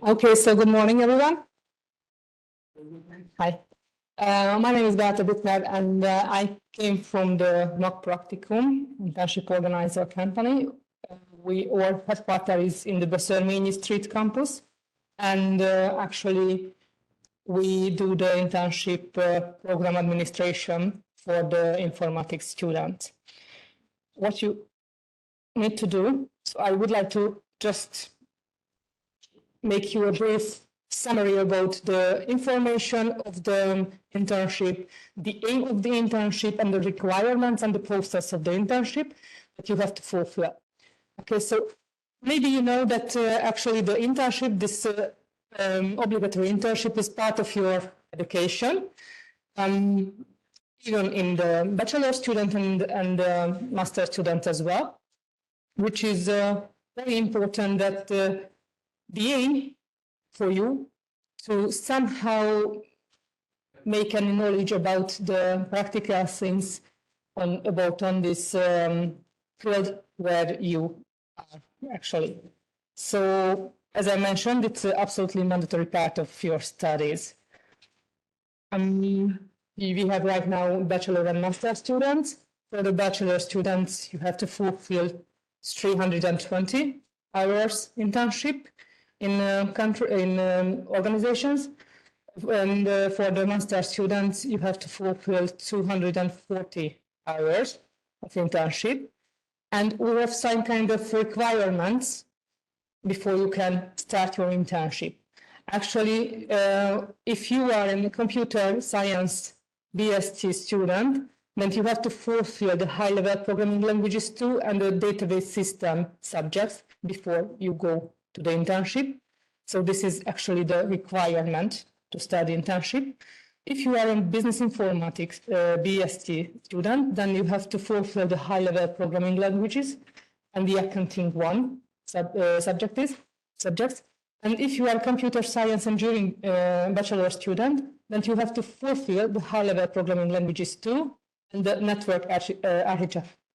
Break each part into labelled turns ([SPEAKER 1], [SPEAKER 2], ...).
[SPEAKER 1] Okay, so good morning, everyone. Hi. My name is Beáta Bittner, and I came from the Praktikum internship organizer company. Our headquarters is in the Beszörményi Street campus, and actually we do the internship program administration for the informatics students. What you need to do, so I would like to just make you a brief summary about the information of the internship, the aim of the internship, and the requirements and the process of the internship that you have to fulfill. Okay, so maybe you know that actually the internship, this obligatory internship, is part of your education, even in the bachelor student and master student as well, which is very important that the aim for you to somehow make any knowledge about the practical things on this field where you are actually. So, as I mentioned, it's an absolutely mandatory part of your studies. We have right now bachelor and master students. For the bachelor students, you have to fulfill 320 hours internship in organizations, and for the master students, you have to fulfill 240 hours of internship, and we have some kind of requirements before you can start your internship. Actually, if you are a computer science BSc student, then you have to fulfill the high-level programming languages too and the database system subjects before you go to the internship. So this is actually the requirement to start the internship. If you are a business informatics BSc student, then you have to fulfill the high-level programming languages and the accounting subjects. And if you are a computer science engineering bachelor student, then you have to fulfill the high-level programming languages too and the network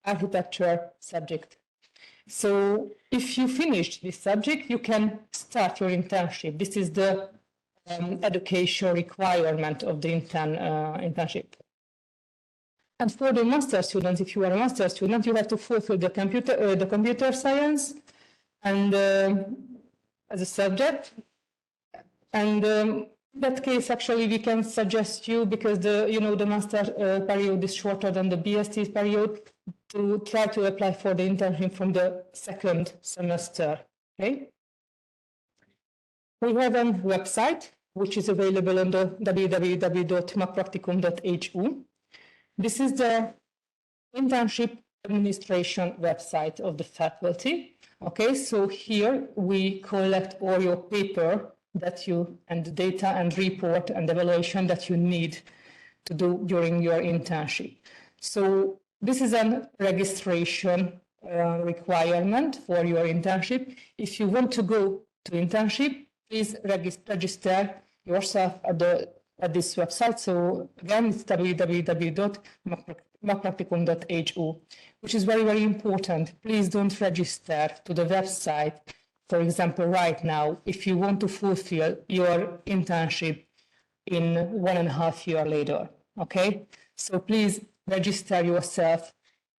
[SPEAKER 1] architecture subject. So if you finish this subject, you can start your internship. This is the education requirement of the internship. And for the master students, if you are a master student, you have to fulfill the computer science and as a subject. And in that case, actually, we can suggest you, because the master period is shorter than the BSc period, to try to apply for the internship from the second semester. Okay. We have a website which is available on the www.praktikum.hu. This is the internship administration website of the faculty. Okay, so here we collect all your paper and the data and report and evaluation that you need to do during your internship. So this is a registration requirement for your internship. If you want to go to internship, please register yourself at this website. So again, it's www.praktikum.hu, which is very, very important. Please don't register to the website, for example, right now, if you want to fulfill your internship in 1.5 years later, okay? So please register yourself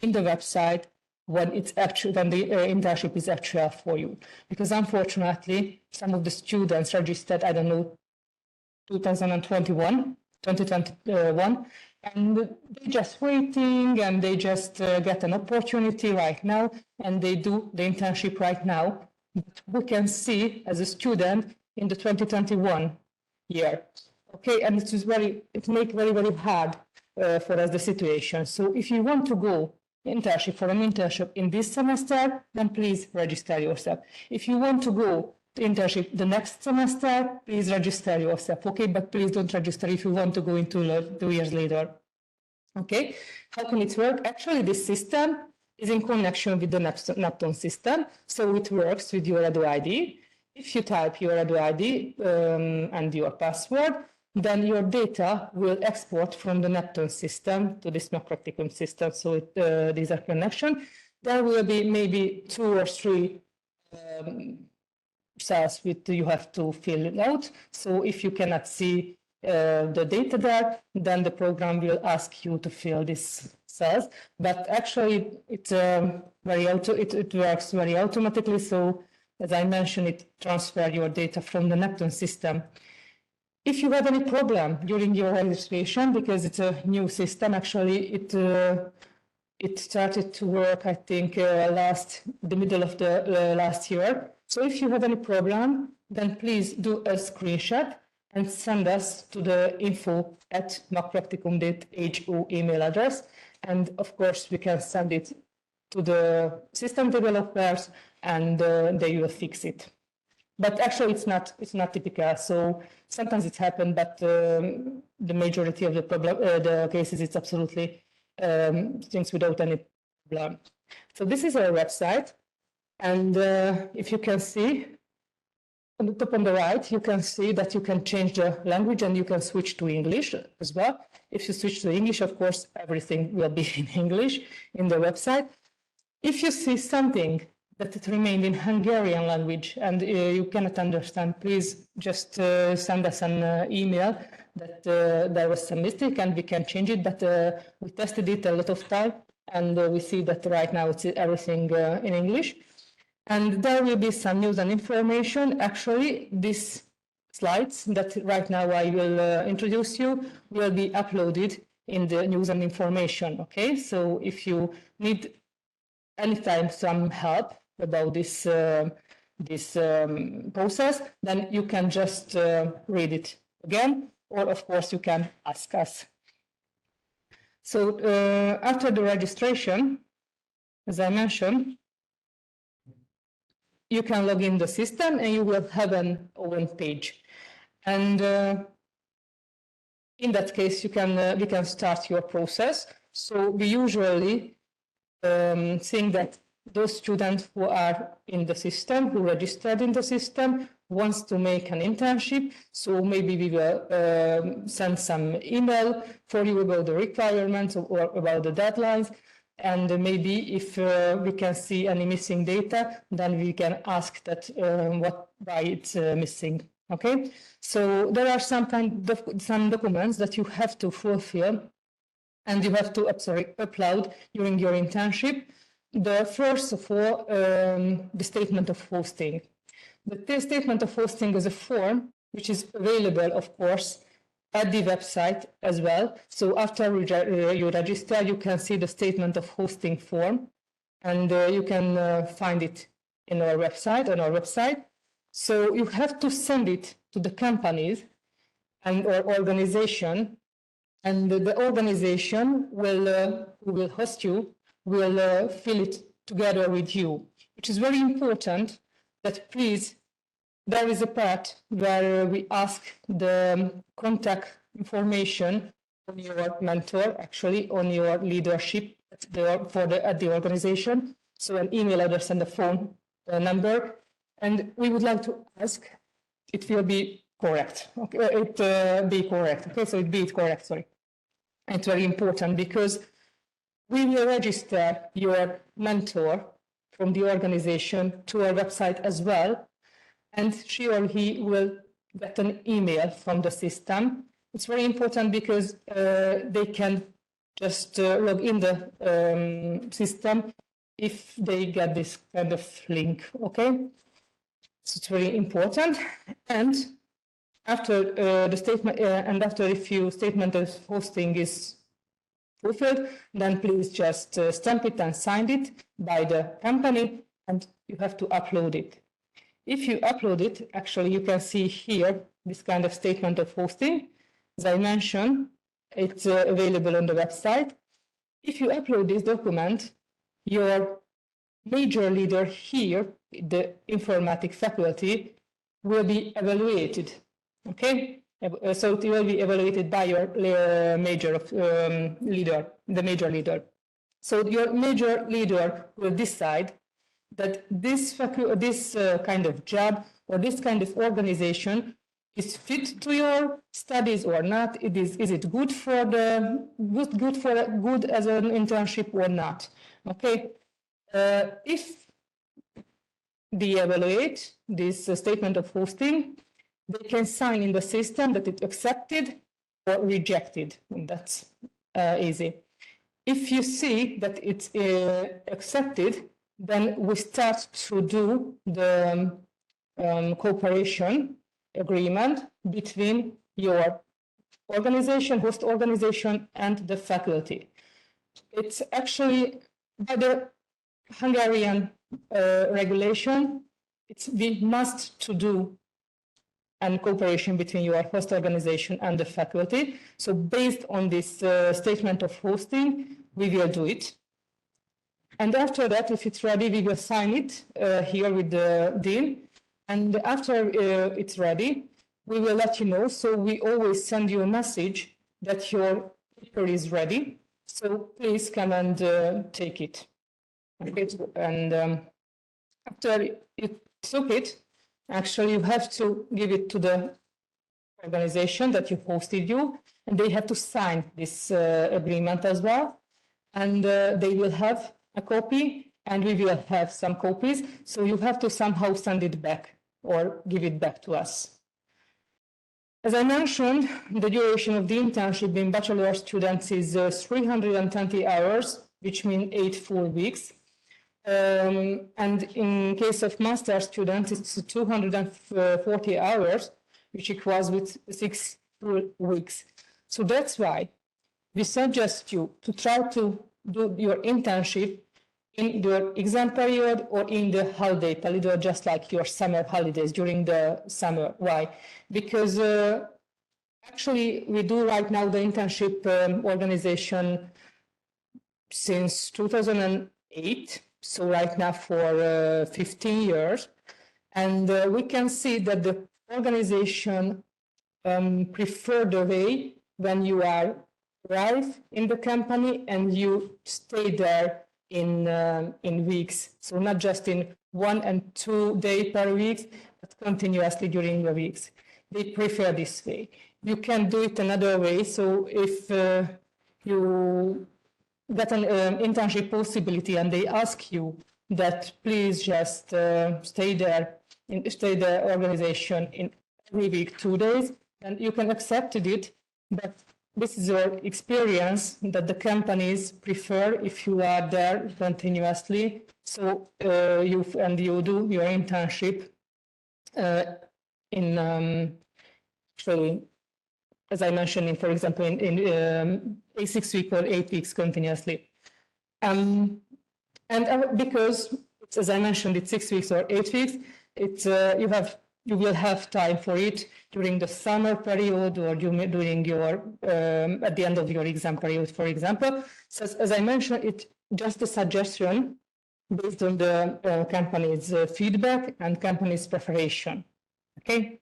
[SPEAKER 1] in the website when the internship is actual for you. Because unfortunately, some of the students registered, 2021, and they're just waiting and they just get an opportunity right now and they do the internship right now. But we can see as a student in the 2021 year, okay, and it makes very, very hard for us the situation. So if you want to go for an internship in this semester, then please register yourself. If you want to go to internship the next semester, please register yourself, okay? But please don't register if you want to go into 2 years later, okay? How can it work? Actually, this system is in connection with the Neptune system, so it works with your Edu ID. If you type your Edu ID and your password, then your data will export from the Neptune system to this Praktikum system. So these are connections. There will be maybe 2 or 3 cells which you have to fill it out. So if you cannot see the data there, then the program will ask you to fill these cells. But actually, it works very automatically. So as I mentioned, it transfers your data from the Neptune system. If you have any problem during your registration, because it's a new system, actually it started to work, I think, the middle of the last year. So if you have any problem, then please do a screenshot and send us to the info@macpracticum.hu email address. And of course, we can send it to the system developers, and they will fix it. But actually, it's not typical. So sometimes it happens, but the majority of the cases, it's absolutely things without any problem. So this is our website, and if you can see on the top on the right, you can see that you can change the language and you can switch to English as well. If you switch to English, of course, everything will be in English in the website. If you see something that it remained in Hungarian language and you cannot understand, please just send us an email that there was some mistake and we can change it. But we tested it a lot of time and we see that right now it's everything in English. And there will be some news and information. Actually, these slides that right now I will introduce you will be uploaded in the news and information. Okay, so if you need anytime some help about this process, then you can just read it again, or of course you can ask us. So after the registration, as I mentioned, you can log in the system and you will have an own page. And in that case, we can start your process. So we usually think that those students who are in the system, who registered in the system, wants to make an internship. So maybe we will send some email for you about the requirements or about the deadlines. And maybe if we can see any missing data, then we can ask that why it's missing. Okay, so there are some documents that you have to fulfill and you have to upload during your internship. The first of all, the statement of hosting. The statement of hosting is a form which is available, of course, at the website as well. So after you register, you can see the statement of hosting form, and you can find it in our website, on our website. So you have to send it to the companies and or organization, and the organization will host you, will fill it together with you, which is very important. That please, there is a part where we ask the contact information on your mentor, actually on your leadership at the organization. So an email address and a phone number. And we would like to ask, it will be correct. Okay, be correct. Okay, so it be correct. Sorry, it's very important because we will register your mentor from the organization to our website as well, and she or he will get an email from the system. It's very important because they can just log in the system if they get this kind of link. Okay, so it's very important. And after the statement, and after if your statement of hosting is fulfilled, then please just stamp it and sign it by the company, and you have to upload it. If you upload it, actually you can see here this kind of statement of hosting. As I mentioned, it's available on the website. If you upload this document, your major leader here, the informatics faculty, will be evaluated. Okay, so it will be evaluated by your major leader, the major leader. So your major leader will decide that this kind of job or this kind of organization is fit to your studies or not. Is it good for good as an internship or not? Okay, if de-evaluate this statement of hosting, they can sign in the system that it's accepted or rejected, and that's easy. If you see that it's accepted, then we start to do the cooperation agreement between your organization, host organization, and the faculty. It's actually by the Hungarian regulation, we must to do and cooperation between your host organization and the faculty. So based on this statement of hosting, we will do it. And after that, if it's ready, we will sign it here with the dean. And after it's ready, we will let you know. So we always send you a message that your paper is ready. So please come and take it. Okay. And after you took it, actually, you have to give it to the organization that you hosted you, and they have to sign this agreement as well. And they will have a copy, and we will have some copies. So you have to somehow send it back or give it back to us. As I mentioned, the duration of the internship in bachelor students is 320 hours, which means 8 full weeks. And in case of master students, it's 240 hours, which equals with 6 full weeks. So that's why we suggest you to try to do your internship in your exam period or in the holiday period, just like your summer holidays during the summer. Why? Because actually we do right now the internship organization since 2008. So right now for 15 years. And we can see that the organization prefer the way when you arrive in the company and you stay there in weeks. So not just in 1 and 2 days per week, but continuously during the weeks. They prefer this way. You can do it another way. So if you get an internship possibility and they ask you that please just stay there organization in every week 2 days, and you can accept it, but this is your experience that the companies prefer if you are there continuously. So you do your internship in actually, as I mentioned, for example, in 6 weeks or 8 weeks continuously. And because, as I mentioned, it's 6 weeks or 8 weeks, it's, you will have time for it during the summer period or during your, at the end of your exam period, for example. So as I mentioned, it's just a suggestion based on the company's feedback and company's preparation, okay?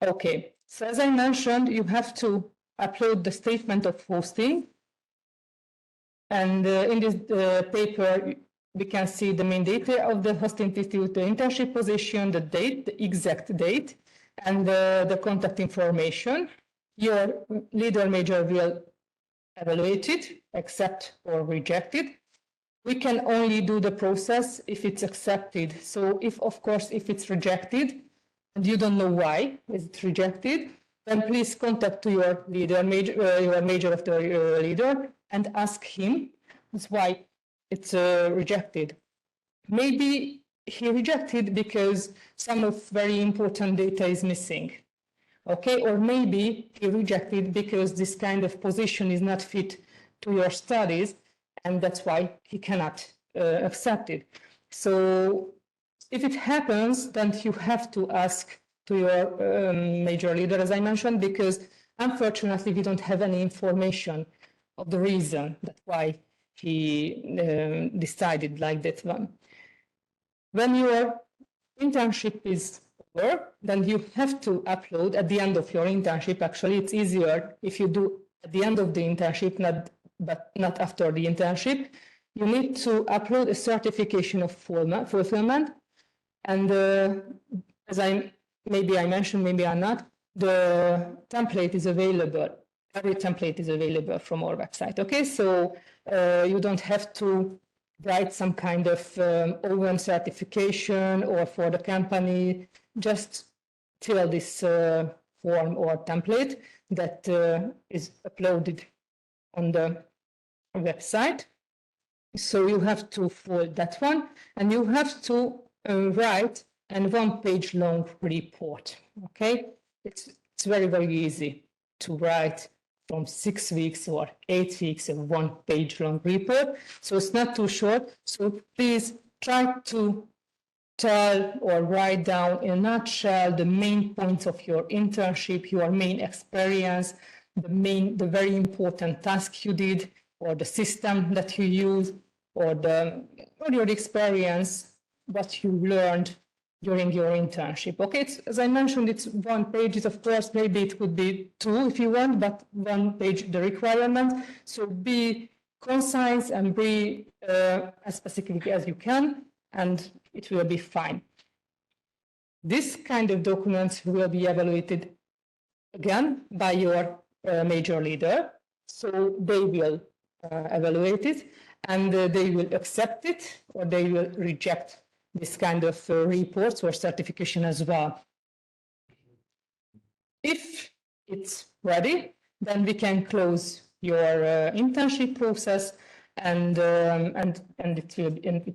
[SPEAKER 1] Okay, so as I mentioned, you have to upload the statement of hosting. And in this paper, we can see the main data of the host institute, the internship position, the date, the exact date, and the contact information. Your leader major will evaluate it, accept or reject it. We can only do the process if it's accepted. So if, of course, if it's rejected, and you don't know why it's rejected, then please contact your leader, your major of the leader, and ask him why it's rejected. Maybe he rejected because some of very important data is missing, okay? Or maybe he rejected because this kind of position is not fit to your studies, and that's why he cannot accept it. So if it happens, then you have to ask to your major leader, as I mentioned, because unfortunately we don't have any information of the reason that why he decided like that one. When your internship is over, then you have to upload at the end of your internship. Actually, it's easier if you do at the end of the internship, but not after the internship. You need to upload a certification of fulfillment. And as maybe I mentioned, maybe I'm not, the template is available. Every template is available from our website. Okay, so you don't have to write some kind of OM certification or for the company, just fill this form or template that is uploaded on the website. So you have to fill that one, and you have to write a 1-page long report. Okay, it's very, very easy to write from 6 weeks or 8 weeks a 1-page long report. So it's not too short. So please try to tell or write down in a nutshell the main points of your internship, your main experience, the very important task you did, or the system that you use, or your experience, what you learned during your internship. Okay, as I mentioned, it's 1 page. Of course, maybe it could be 2 if you want, but 1 page the requirement. So be concise and be as specific as you can, and it will be fine. This kind of documents will be evaluated again by your major leader. So they will evaluate it, and they will accept it or they will reject this kind of reports or certification as well. If it's ready, then we can close your internship process, and it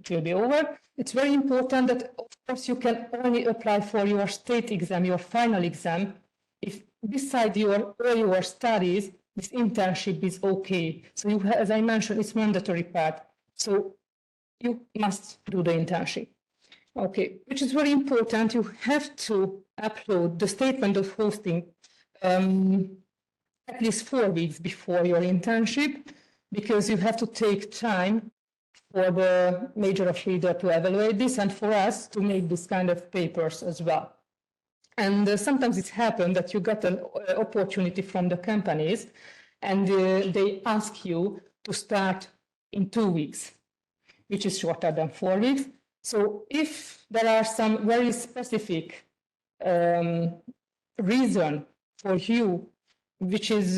[SPEAKER 1] will be over. It's very important that, of course, you can only apply for your state exam, your final exam, if beside all your studies, this internship is okay. So you, as I mentioned, it's mandatory part. So you must do the internship. Okay, which is very important. You have to upload the statement of hosting at least 4 weeks before your internship, because you have to take time for the major of leader to evaluate this and for us to make this kind of papers as well. And sometimes it's happened that you got an opportunity from the companies and they ask you to start in 2 weeks, which is shorter than 4 weeks. So if there are some very specific reason for you, which is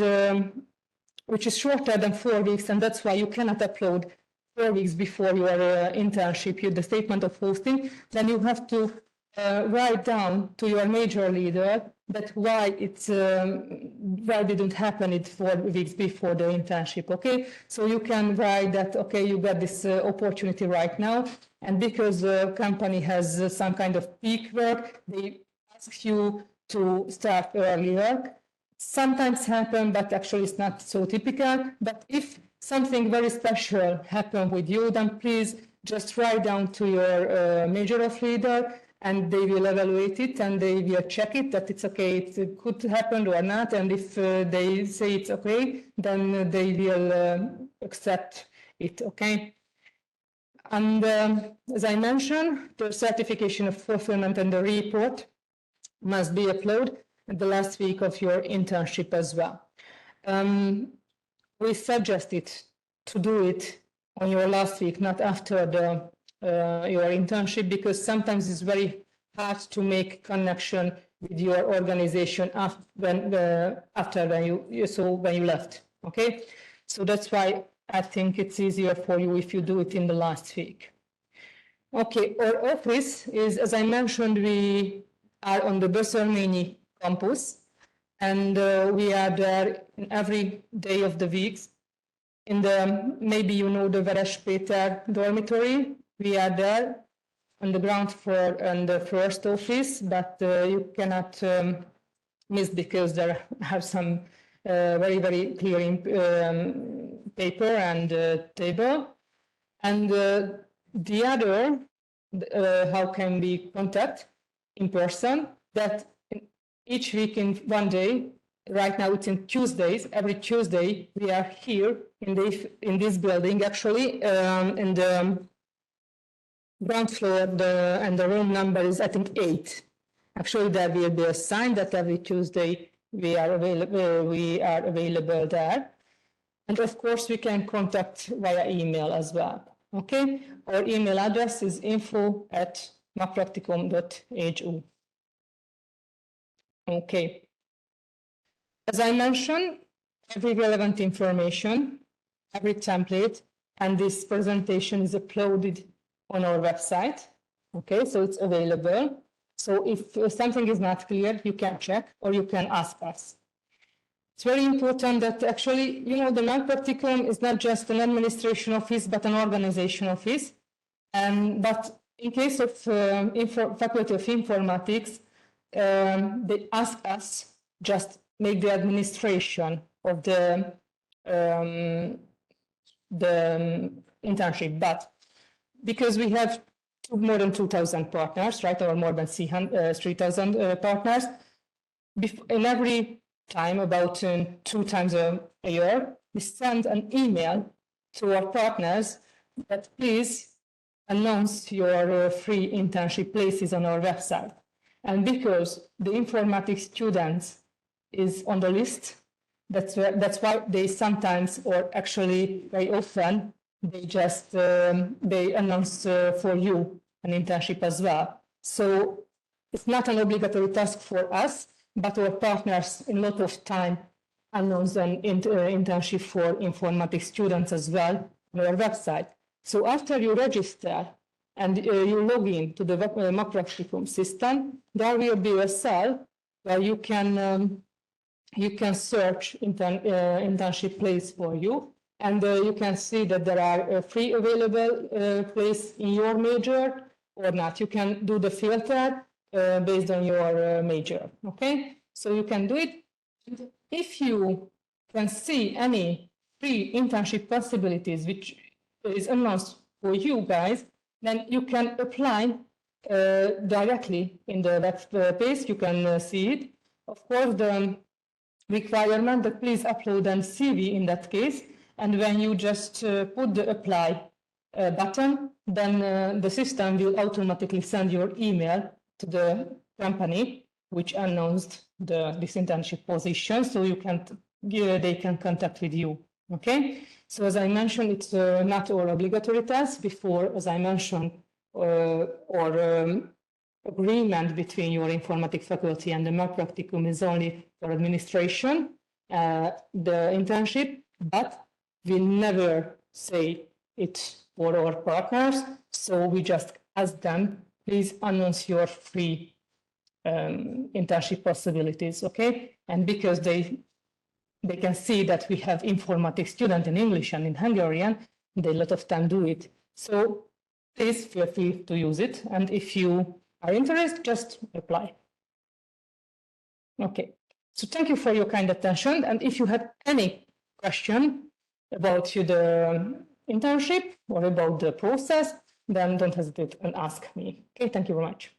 [SPEAKER 1] shorter than 4 weeks, and that's why you cannot upload 4 weeks before your internship, the statement of hosting, then you have to write down to your major leader that why didn't happen it 4 weeks before the internship. Okay, so you can write that, okay, you got this opportunity right now, and because the company has some kind of peak work, they ask you to start earlier. Sometimes happen, but actually it's not so typical. But if something very special happened with you, then please just write down to your major of leader, and they will evaluate it and they will check it that it's okay, it could happen or not. And if they say it's okay, then they will accept it, okay? And as I mentioned, the certification of fulfillment and the report must be uploaded the last week of your internship as well. We suggest it to do it on your last week, not after your internship, because sometimes it's very hard to make connection with your organization when you left. Okay, so that's why I think it's easier for you if you do it in the last week. Okay, our office is, as I mentioned, we are on the Beszörményi campus, and we are there every day of the week. In the, maybe you know the Veres Péter dormitory, we are there on the ground floor and the first office, but you cannot miss because there are some very, very clear paper and table. And the other, how can we contact in person, that each week in 1 day, right now it's in Tuesdays, every Tuesday we are here in this building, actually, in the ground floor, and the room number is, I think, 8. Actually, there will be a sign that every Tuesday we are available there. And of course, we can contact via email as well. Okay, our email address is info@mapraktikum.hu. Okay. As I mentioned, every relevant information, every template, and this presentation is uploaded on our website. Okay, so it's available. So if something is not clear, you can check or you can ask us. It's very important that actually, the Praktikum is not just an administration office, but an organization office. But in case of Faculty of Informatics, they ask us just make the administration of the internship. But because we have more than 2,000 partners, right, or more than 3,000 partners, in every time, about 2 times a year, we send an email to our partners that please announce your free internship places on our website. And because the informatics students is on the list, that's why they sometimes, or actually very often, they just they announce for you an internship as well. So it's not an obligatory task for us, but our partners in a lot of time announce an internship for informatics students as well on our website. So after you register and you log in to the Praktikum system, there will be a cell where you can search internship place for you, and you can see that there are free available place in your major or not. You can do the filter based on your major. Okay, so you can do it. If you can see any free internship possibilities which is announced for you guys, then you can apply directly in the web page. You can see it. Of course, the requirement that please upload an CV in that case, and when you just put the apply button, then the system will automatically send your email to the company which announced this internship position, so they can contact with you. Okay, so as I mentioned, it's not all obligatory task. Before, as I mentioned, agreement between your informatics faculty and the Praktikum is only for administration, the internship, but we never say it for our partners. So we just ask them, please announce your free internship possibilities, okay? And because they can see that we have informatics students in English and in Hungarian, they a lot of time do it. So please feel free to use it. And if you are interested, just apply. Okay, so thank you for your kind attention. And if you have any question about the internship or about the process, then don't hesitate and ask me. Okay, thank you very much.